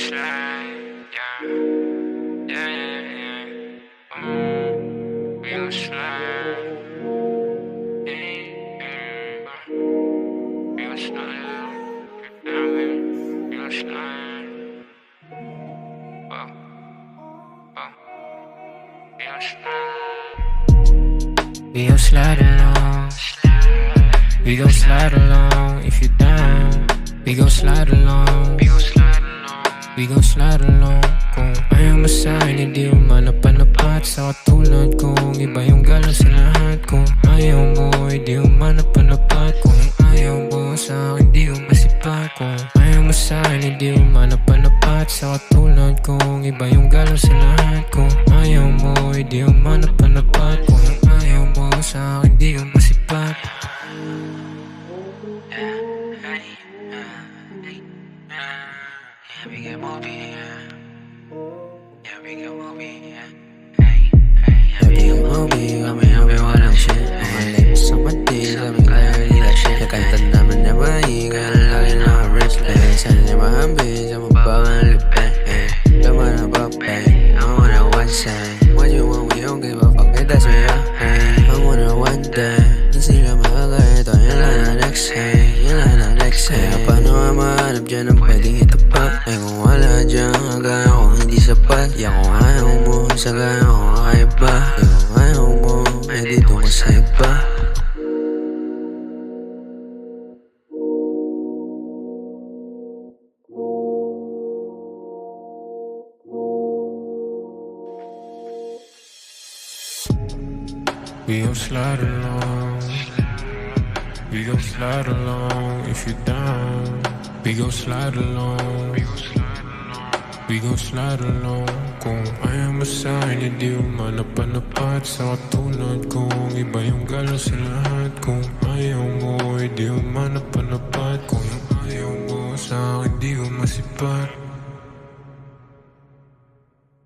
slide, yeah, yeah, yeah, yeah. We gon' slide, yeah, yeah. We gon' slide, yeah, we gon' slide. Oh, oh, we gon' slide. We gon' slide along. We gon' slide along if you down. We gon' slide along. We gon' slide along. Kung ayaw mo sa'kin, hindi mo manapanapat. Sa katulad kong iba yung galaw sa lahat. Kung ayaw mo, hindi mo manapanapat. Kung ayaw mo sa'kin, hindi mo masipat. Kung ayaw mo sa'kin, hindi mo manapanapat. Sa katulad kong iba yung galaw sa lahat. Kung ayaw mo, hindi mo manapanapat. Kung ayaw mo sa'kin, hindi mo masipat. Yeah, we get movie, yeah. Yeah, we get movie, yeah. Hey, hey, yeah, we get movie. Kami walang shit. Mga lips sa mati, kami clarity that shit. Nakanta naman na bayi, kaya lagi na rich place. Sana niya mahambi, sa mabangang lipet. Tama na ba, babe? I wanna one side. What you want, we don't give a fuck, that's me, yeah. I wanna one day. Hindi sila makakaya, ito yun lang na next, hey. Yun lang na next, hey. Paano nga mahanap dyan ang pwedeng itapat? Ay kung wala dyan, kagaya ko hindi sapat. Yan kung ayaw mo, sa gaya ko kaya ba? Ay kung ayaw mo, ay dito ka sa iba. We gon' slide along. We gon' slide along if you down. We gon' slide along. We gon' slide along. Kung ayaw mo sa'kin, hindi mo manapanapat. Sa katulad kong iba yung galaw sa lahat. Kung ayaw mo, hindi mo manapanapat. Kung ayaw mo sa'kin, hindi mo masipat.